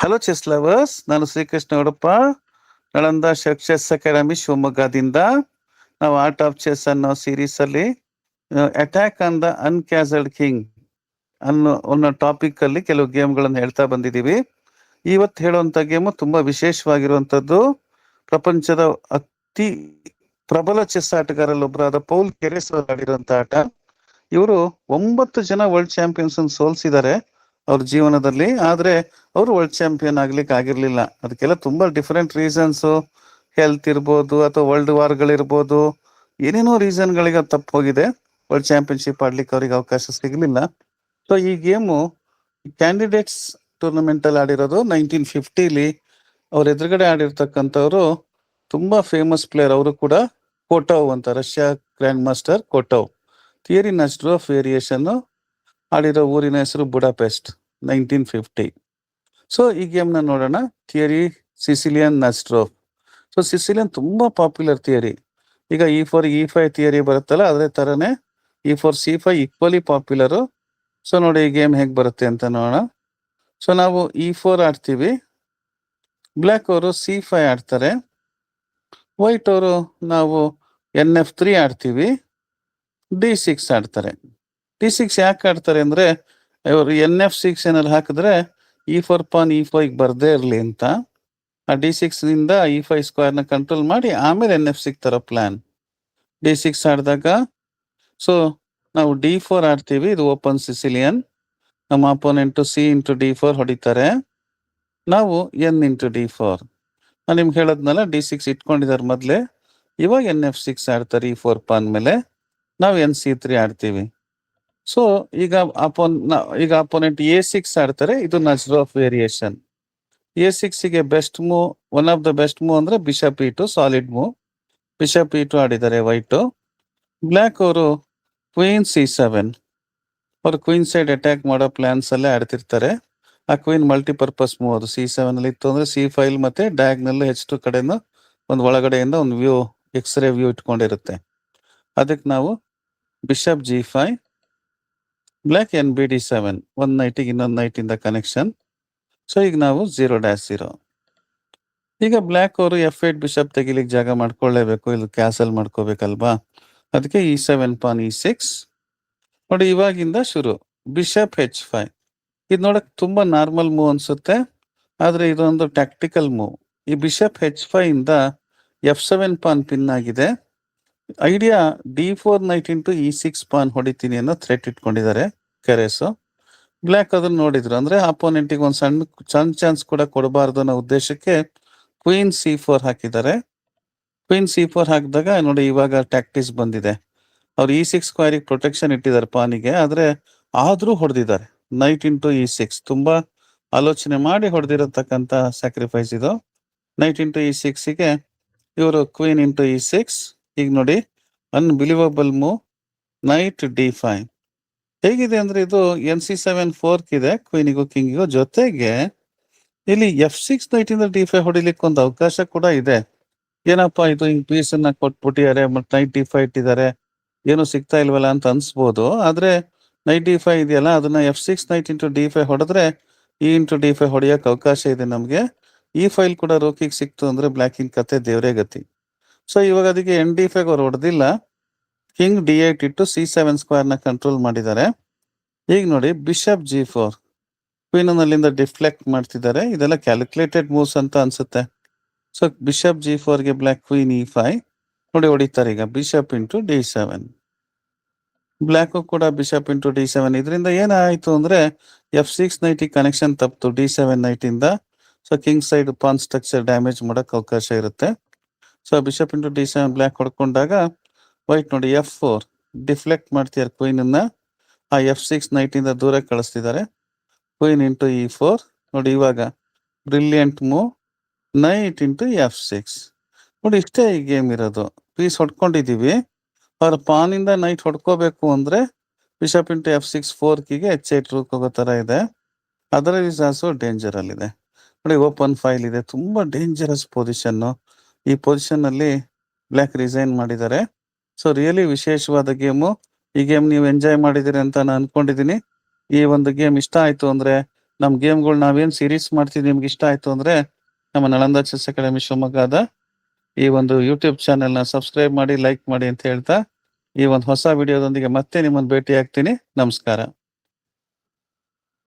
Hello chess lovers, ನಾನು Shrikrishna Udupa, Nalanda chess academy ಶಿವಮೊಗ್ಗದಿಂದ. ನಾವು ಆರ್ಟ್ ಆಫ್ ಚೆಸ್ ಅನ್ನೋ ಸೀರೀಸ್ ಅಲ್ಲಿ ಅಟ್ಯಾಕ್ ಆನ್ ದ ಅನ್ಕ್ಯಾಸಲ್ಡ್ ಕಿಂಗ್ ಅನ್ನೋ ಟಾಪಿಕ್ ಅಲ್ಲಿ ಕೆಲವು ಗೇಮ್ಗಳನ್ನು ಹೇಳ್ತಾ ಬಂದಿದ್ದೀವಿ. ಇವತ್ತು ಹೇಳುವಂತ ಗೇಮು ತುಂಬಾ ವಿಶೇಷವಾಗಿರುವಂತದ್ದು. ಪ್ರಪಂಚದ ಅತಿ ಪ್ರಬಲ ಚೆಸ್ ಆಟಗಾರಲ್ಲೊಬ್ಬರಾದ ಪೌಲ್ ಕೆರೆಸ್ ಆಡಿರುವಂತ ಆಟ. ಇವರು 9 ಜನ ವರ್ಲ್ಡ್ ಚಾಂಪಿಯನ್ಸ್ ಸೋಲ್ಸಿದ್ದಾರೆ ಅವ್ರ ಜೀವನದಲ್ಲಿ. ಆದ್ರೆ ಅವರು ವರ್ಲ್ಡ್ ಚಾಂಪಿಯನ್ ಆಗ್ಲಿಕ್ಕೆ ಆಗಿರ್ಲಿಲ್ಲ. ಅದಕ್ಕೆಲ್ಲ ತುಂಬಾ ಡಿಫರೆಂಟ್ ರೀಸನ್ಸ್, ಹೆಲ್ತ್ ಇರ್ಬೋದು ಅಥವಾ ವರ್ಲ್ಡ್ ವಾರ್ಗಳಿರ್ಬೋದು, ಏನೇನೋ ರೀಸನ್ಗಳಿಗೆ ತಪ್ಪು ಹೋಗಿದೆ. ವರ್ಲ್ಡ್ ಚಾಂಪಿಯನ್ಶಿಪ್ ಆಡ್ಲಿಕ್ಕೆ ಅವ್ರಿಗೆ ಅವಕಾಶ ಸಿಗಲಿಲ್ಲ. ಸೊ ಈ ಗೇಮು ಕ್ಯಾಂಡಿಡೇಟ್ಸ್ ಟೂರ್ನಮೆಂಟ್ ಅಲ್ಲಿ ಆಡಿರೋದು 1950ಲಿ. ಅವ್ರ ಎದುರುಗಡೆ ಆಡಿರ್ತಕ್ಕಂಥವ್ರು ತುಂಬಾ ಫೇಮಸ್ ಪ್ಲೇಯರ್. ಅವರು ಕೂಡ ಕೋಟೋವ್ ಅಂತ, Russia grandmaster Kotov. Theory Najdorf variation ಆಡಿರೋ ಊರಿನ ಹೆಸರು ಬುಡಾಪೆಸ್ಟ್, 1950. ಸೊ ಈ ಗೇಮ್ನ ನೋಡೋಣ. Theory Sicilian Najdorf. So Sicilian ತುಂಬಾ ಪಾಪ್ಯುಲರ್ ಥಿಯರಿ. ಈಗ E4 E5 ಥಿಯರಿ ಬರುತ್ತಲ್ಲ, ಅದೇ ತರನೇ E4 C5 equally popular. So ನೋಡಿ ಈ ಗೇಮ್ ಹೇಗೆ ಬರುತ್ತೆ ಅಂತ ನೋಡೋಣ. ಸೊ ನಾವು E4 ಆಡ್ತೀವಿ, ಬ್ಲ್ಯಾಕ್ ಅವರು C5 ಆಡ್ತಾರೆ, ವೈಟ್ ಅವರು ನಾವು NF3 ಆಡ್ತೀವಿ, D6 ಆಡ್ತಾರೆ. D6 ಯಾಕೆ ಆಡ್ತಾರೆ ಅಂದ್ರೆ, ಇವರು NF6 ಏನಾದ್ರು ಹಾಕಿದ್ರೆ E4 ಪಾನ್ E5 ಬರ್ದೇ ಇರಲಿ ಅಂತ. ಆ D6 ನಿಂದ E5 ಸ್ಕ್ವೇರ್ನ ಕಂಟ್ರೋಲ್ ಮಾಡಿ ಆಮೇಲೆ NF6 ತರ ಪ್ಲಾನ್. D6 ಆಡಿದಾಗ ಸೊ ನಾವು D4 ಆಡ್ತೀವಿ, ಇದು ಓಪನ್ ಸಿಸಿಲಿಯನ್. ನಮ್ಮ ಅಪೋನೆಂಟು C ಇಂಟು D4 ಹೊಡಿತಾರೆ, ನಾವು N ಇಂಟು D4. ನಾನು ನಿಮ್ಗೆ ಹೇಳದ್ನಲ್ಲ, D6 ಇಟ್ಕೊಂಡಿದ್ದಾರೆ ಮೊದಲೇ. ಇವಾಗ NF6 ಆಡ್ತಾರೆ E4 ಪಾನ್ ಮೇಲೆ, ನಾವು NC3 ಆಡ್ತೀವಿ. ಸೊ ಈಗ ಅಪೋನೆಂಟ್ A6 ಆಡ್ತಾರೆ. ಇದು ನಸ್ಟ್ರೋಫ್ ವೇರಿಯೇಷನ್. A6ಗೆ best move, one of the best move ಅಂದ್ರೆ bishop E2, solid move. Bishop E2 ಆಡಿದ್ದಾರೆ ವೈಟು. ಬ್ಲ್ಯಾಕ್ ಅವರು ಕ್ವೀನ್ C7, ಅವರು ಕ್ವೀನ್ ಸೈಡ್ ಅಟ್ಯಾಕ್ ಮಾಡೋ ಪ್ಲಾನ್ಸ್ ಅಲ್ಲೇ ಆಡ್ತಿರ್ತಾರೆ. ಆ ಕ್ವೀನ್ ಮಲ್ಟಿಪರ್ಪಸ್ ಮೂವ್. ಅದು C7 ಅಲ್ಲಿ ಇತ್ತು ಅಂದ್ರೆ C5 ಮತ್ತೆ ಡಯಾಗ್ನಲ್ H2 ಕಡೆಯಿಂದ ಒಂದು ಒಳಗಡೆಯಿಂದ ಒಂದು ವ್ಯೂ, ಎಕ್ಸ್ರೇ ವ್ಯೂ ಇಟ್ಕೊಂಡಿರುತ್ತೆ. ಅದಕ್ಕೆ ನಾವು ಬಿಷಪ್ G5, ಬ್ಲ್ಯಾಕ್ NBD7, ಒಂದು ನೈಟಿಗೆ ಇನ್ನೊಂದು ನೈಟ್ ಇಂದ ಕನೆಕ್ಷನ್. ಸೊ ಈಗ ನಾವು 0-0. ಈಗ ಬ್ಲ್ಯಾಕ್ ಅವರು F8 ಬಿಷಪ್ ತೆಗಿಲಿಕ್ಕೆ ಜಾಗ ಮಾಡ್ಕೊಳ್ಳೇಬೇಕು, ಇದು ಕ್ಯಾಸಲ್ ಮಾಡ್ಕೋಬೇಕಲ್ವಾ. ಅದಕ್ಕೆ E7 ಪಾನ್ E6. ನೋಡಿ ಇವಾಗಿಂದ ಶುರು, ಬಿಷಪ್ H5. ಇದು ನೋಡಕ್ ತುಂಬಾ ನಾರ್ಮಲ್ ಮೂವ್ ಅನ್ಸುತ್ತೆ, ಆದ್ರೆ ಇದೊಂದು ಟ್ಯಾಕ್ಟಿಕಲ್ ಮೂವ್. ಈ ಬಿಷಪ್ H5 ಇಂದ F7 ಪಾನ್ ಪಿನ್ ಆಗಿದೆ. Idea D4 night into E6 PAN ಹೊಡಿತೀನಿ ಅನ್ನೋ ಥ್ರೆಟ್ ಇಟ್ಕೊಂಡಿದ್ದಾರೆ ಕೆರೆಸು. ಬ್ಲ್ಯಾಕ್ ಅದನ್ನ ನೋಡಿದ್ರು, ಅಂದ್ರೆ ಅಪೋನೆಂಟಿಗೆ ಒಂದು ಸಣ್ಣ ಚಾನ್ಸ್ ಕೂಡ ಕೊಡಬಾರ್ದು ಅನ್ನೋ ಉದ್ದೇಶಕ್ಕೆ ಕ್ವೀನ್ C4 ಹಾಕಿದ್ದಾರೆ. ಕ್ವೀನ್ C4 ಹಾಕಿದಾಗ ನೋಡಿ ಇವಾಗ ಟ್ಯಾಕ್ಟಿಸ್ ಬಂದಿದೆ. ಅವ್ರು E6 ಸ್ಕ್ವೇರಿಗೆ ಪ್ರೊಟೆಕ್ಷನ್ ಇಟ್ಟಿದ್ದಾರೆ ಪಾನಿಗೆ, ಆದ್ರೆ ಆದ್ರೂ ಹೊಡೆದಿದ್ದಾರೆ. ನೈಟ್ ಇಂಟು E6 ತುಂಬಾ ಆಲೋಚನೆ ಮಾಡಿ ಹೊಡೆದಿರತಕ್ಕಂತ ಸ್ಯಾಕ್ರಿಫೈಸ್ ಇದು. ನೈಟ್ ಇಂಟು E6ಗೆ ಇವರು ಕ್ವೀನ್ ಇಂಟು E6. ಈಗ ನೋಡಿ ಅನ್ಬಿಲಿವಬಲ್ ಮೂವ್, ನೈಟ್ D5. ಹೇಗಿದೆ ಅಂದ್ರೆ ಇದು NC7 ಫೋರ್ಕ್ ಇದೆ ಕ್ವೀನಿಗೂ ಕಿಂಗಿಗೂ. ಜೊತೆಗೆ ಇಲ್ಲಿ F6 ನೈಟ್ ಇಂದ D5 ಹೊಡಿಲಿಕ್ಕೆ ಒಂದು ಅವಕಾಶ ಕೂಡ ಇದೆ. ಏನಪ್ಪಾ ಇದು ಹಿಂಗ್ ಪೀಸ್ ಅನ್ನ ಕೊಟ್ಬಿಟ್ಟಿದ್ದಾರೆ, ಮತ್ತೆ ನೈಟ್ D5 ಇಟ್ಟಿದ್ದಾರೆ, ಏನು ಸಿಗ್ತಾ ಇಲ್ವಲ್ಲ ಅಂತ ಅನ್ಸ್ಬೋದು. ಆದ್ರೆ ನೈಟ್ D5 ಇದೆಯಲ್ಲ, ಅದನ್ನ F6 ನೈಟ್ ಇಂಟು D5 ಹೊಡೆದ್ರೆ E ಇಂಟು D5 ಹೊಡೆಯಕ್ಕೆ ಅವಕಾಶ ಇದೆ ನಮ್ಗೆ. ಈ ಫೈಲ್ ಕೂಡ ರೋಕಿಗೆ ಸಿಕ್ತು ಅಂದ್ರೆ ಬ್ಲ್ಯಾಕಿನ್ ಕತೆ ದೇವರೇ ಗತಿ. ಸೊ ಇವಾಗ ಅದಕ್ಕೆ ND5 ಅವ್ರು ಹೊಡೆದಿಲ್ಲ, ಕಿಂಗ್ D8 ಇಟ್ಟು C7 ಸ್ಕ್ವೇರ್ನ ಕಂಟ್ರೋಲ್ ಮಾಡಿದ್ದಾರೆ. ಈಗ ನೋಡಿ ಬಿಷಪ್ G4, ಕ್ವೀನ್ ಅಲ್ಲಿಂದ ಡಿಫ್ಲೆಕ್ಟ್ ಮಾಡ್ತಿದ್ದಾರೆ. ಇದೆಲ್ಲ ಕ್ಯಾಲ್ಕುಲೇಟೆಡ್ ಮೂವ್ಸ್ ಅಂತ ಅನ್ಸುತ್ತೆ. ಸೊ ಬಿಷಪ್ G4ಗೆ ಬ್ಲ್ಯಾಕ್ ಕ್ವೀನ್ E5 ನೋಡಿ ಹೊಡಿತಾರೆ. ಈಗ ಬಿಷಪ್ ಇಂಟು D7, ಬ್ಲ್ಯಾಕು ಕೂಡ ಬಿಷಪ್ ಇಂಟು D7. ಇದರಿಂದ ಏನಾಯ್ತು ಅಂದ್ರೆ F6 ನೈಟಿಗೆ ಕನೆಕ್ಷನ್ ತಪ್ಪಿತು D7 ನೈಟ್ ಇಂದ. So king side pawn structure damage ಮಾಡಕ್ ಅವಕಾಶ ಇರುತ್ತೆ. So bishop into D7 black ಹೊಡ್ಕೊಂಡಾಗ ವೈಟ್ ನೋಡಿ F4 ಡಿಫ್ಲೆಕ್ಟ್ ಮಾಡ್ತಿದ್ದಾರೆ ಕ್ವೀನ್ ಅನ್ನ. ಆ F6 ನೈಟ್ ಇಂದ ದೂರ ಕಳಿಸ್ತಿದ್ದಾರೆ. ಕ್ವೀನ್ ಇಂಟು E4 ನೋಡಿ ಇವಾಗ brilliant move, night into F6. ನೋಡಿ ಇಷ್ಟೇ ಈ ಗೇಮ್ ಇರೋದು. ಪೀಸ್ ಹೊಡ್ಕೊಂಡಿದೀವಿ, ಅವ್ರ ಪಾನ್ ಇಂದ ನೈಟ್ ಹೊಡ್ಕೋಬೇಕು ಅಂದ್ರೆ bishop into F6 ಫೋರ್ಕಿಗೆ H8 rook ಹೋಗೋ ತರ ಇದೆ. ಅದರ ಇಸ್ ಆಲ್ಸೋ ಡೇಂಜರ್ ಅಲ್ಲಿ ಇದೆ. ನೋಡಿ ಓಪನ್ ಫೈಲ್ ಇದೆ, ತುಂಬಾ ಡೇಂಜರಸ್ ಪೊಸಿಷನ್. ಈ ಪೊಸಿಷನ್ ಅಲ್ಲಿ ಬ್ಲ್ಯಾಕ್ ರಿಸೈನ್ ಮಾಡಿದ್ದಾರೆ. ಸೊ ರಿಯಲಿ ವಿಶೇಷವಾದ ಗೇಮು. ಈ ಗೇಮ್ ನೀವು ಎಂಜಾಯ್ ಮಾಡಿದಿರಿ ಅಂತ ನಾನು ಅನ್ಕೊಂಡಿದೀನಿ. ಈ ಒಂದು ಗೇಮ್ ಇಷ್ಟ ಆಯ್ತು ಅಂದ್ರೆ ನಮ್ಮ ಗೇಮ್ಗಳು ನಾವೇನು ಸೀರೀಸ್ ಮಾಡ್ತಿದ್ವಿ ನಿಮ್ಗೆ ಇಷ್ಟ ಆಯ್ತು ಅಂದ್ರೆ ನಮ್ಮ ನಳಂದ ಚೆಸ್ ಅಕಾಡೆಮಿ ಶಿವಮೊಗ್ಗದ ಈ ಒಂದು ಯೂಟ್ಯೂಬ್ ಚಾನೆಲ್ನ ಸಬ್ಸ್ಕ್ರೈಬ್ ಮಾಡಿ, ಲೈಕ್ ಮಾಡಿ ಅಂತ ಹೇಳ್ತಾ ಈ ಒಂದು ಹೊಸ ವಿಡಿಯೋದೊಂದಿಗೆ ಮತ್ತೆ ನಿಮ್ಮನ್ನು ಭೇಟಿ ಆಗ್ತೀನಿ. ನಮಸ್ಕಾರ.